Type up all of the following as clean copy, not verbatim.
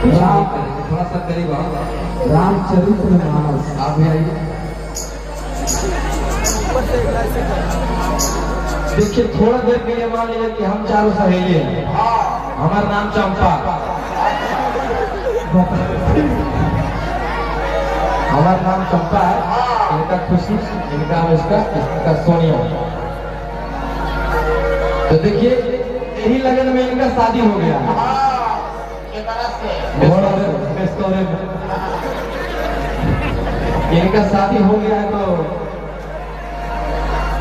राम थोड़ा सा करीब आओ। रामचरितमानस आप भी आइए। देखिए थोड़ा देर के लिए मान लीजिए कि हम चारों सहेली हैं। हमारा नाम चंपा, हमारा नाम चंपा है, इनका खुशी, इनका इसका सोनिया। तो देखिए यही लगन में इनका शादी हो गया। इनका शादी हो गया है तो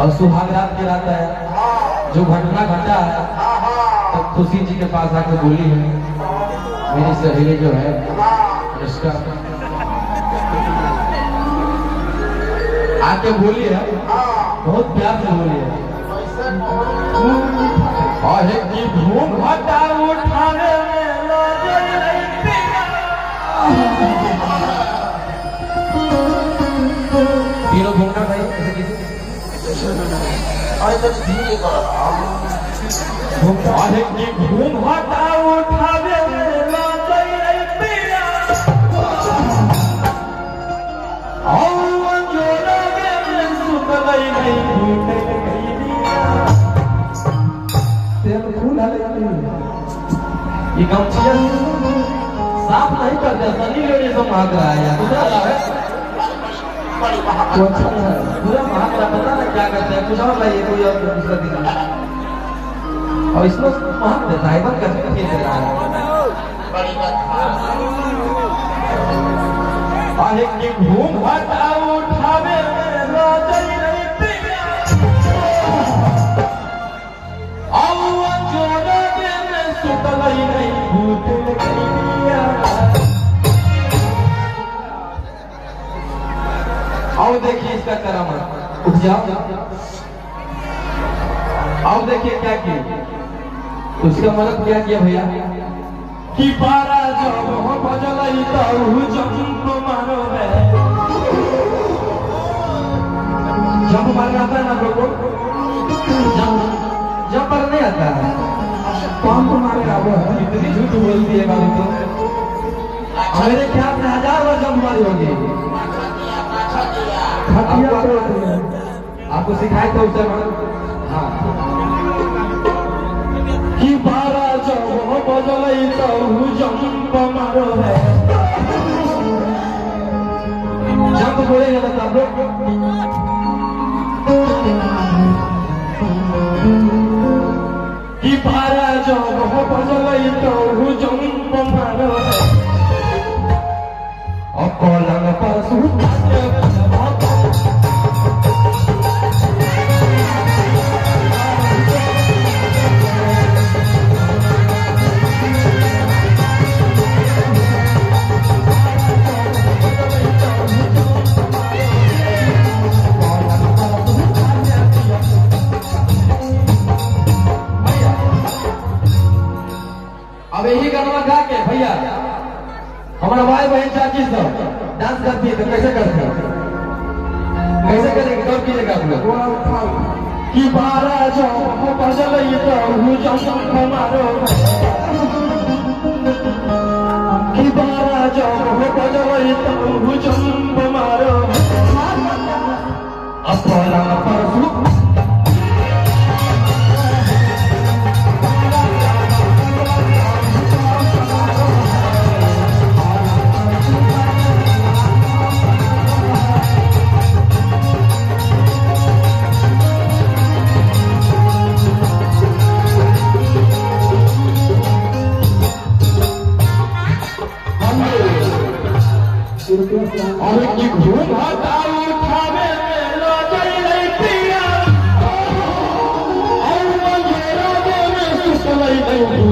और सुहाग रात की रात है। जो घटना घटा है तो खुशी जी के पास आके बोली है, मेरी सहेली जो है इसका आके बोली है, बहुत प्यार से बोली है। और की घूम घटा उठाने में तीनों घूमना भाई ऐसे किसी घूम घटा उठावे ये गमछिया साफ नहीं करते, सनी लोग ये सब महक रहा है। दूसरा है पूरा महक रहा, पता ना क्या करते हैं, कुछ और लाइए कोई और दूसरा दिन और इसमें महक देता है, बंद करके फेंक देता है। अरे कि घूम घटा उठावे आओ देखिए इसका करामत, उठ जाओ। आओ देखिए क्या किया, उसका मदद क्या किया भैया कि पारा जब हो बजलई तो जंप मारो है। जंप मारना आता है ना लोगों, जंप पर नहीं आता है, कौन तो मारेगा वो है। इतनी झूठ बोलती है बाबू तो, मेरे ख्याल से 1000 बार जंप मारी होगी। आपको सिखाए तो उसे हाँ कि बारा जब हो बजलई तो जंप मारो है। जंप बोलेगा ना आप लोग कि बारा जब हो बजलई तो जंप मारो है। और कलंग पर सुता अब यही गाना गा के भैया हमारा भाई बहन चाची सब डांस करती है तो कैसे करते हैं, कैसे करेंगे कब कीजिएगा आप लोग कि बारा जो बजलई तो जंप मारो कि बारा जो बजलई तो जंप मारो। अपना पर और की घूम हटा उठावे लो जई पिया और मंगेरा में सुतलई नहीं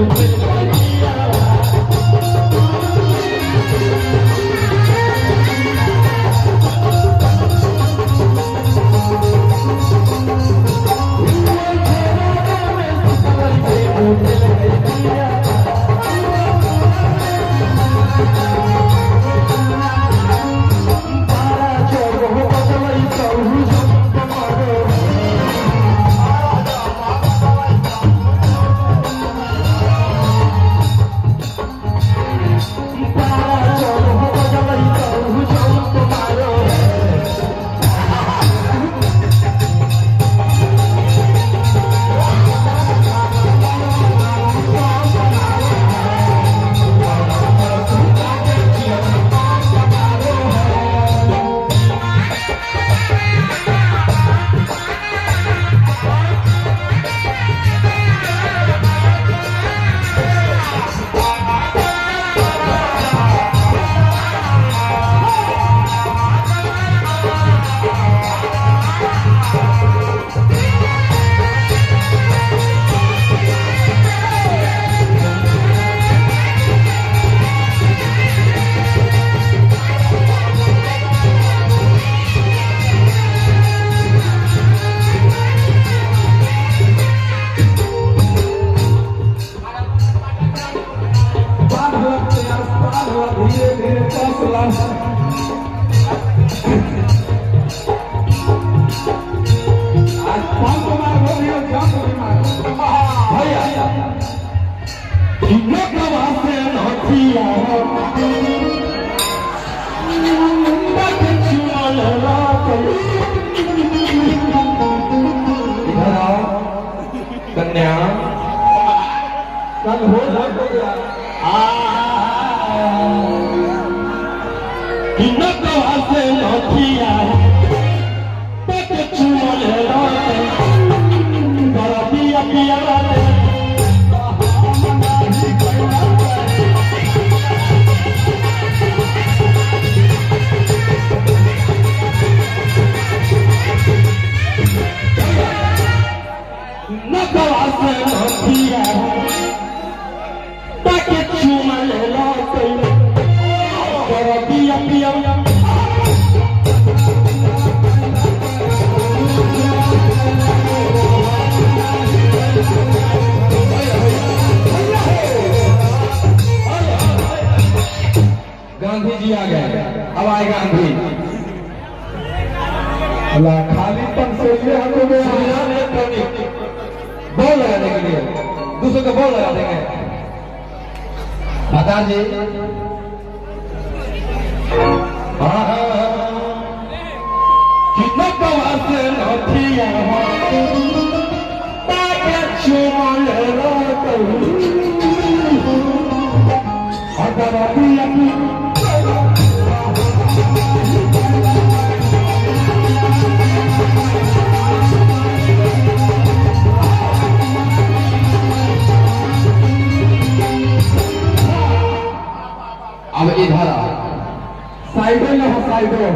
धीरे धीरे फैसला आज कौन तुम्हारा हो रही हो क्या भैया से नथिया इधर आओ कन्या कल हो गया से नथिया पक चुमल पिया पिया नकवा से नथिया पक चुमल पिया पिया गांधी जी आ गए। अब आए गांधी खालीपन से बॉल लगाने के लिए दूसरों को बॉल लगा देंगे। बता जी कितना कवा से नथिया अब इधर साइडों में साइडों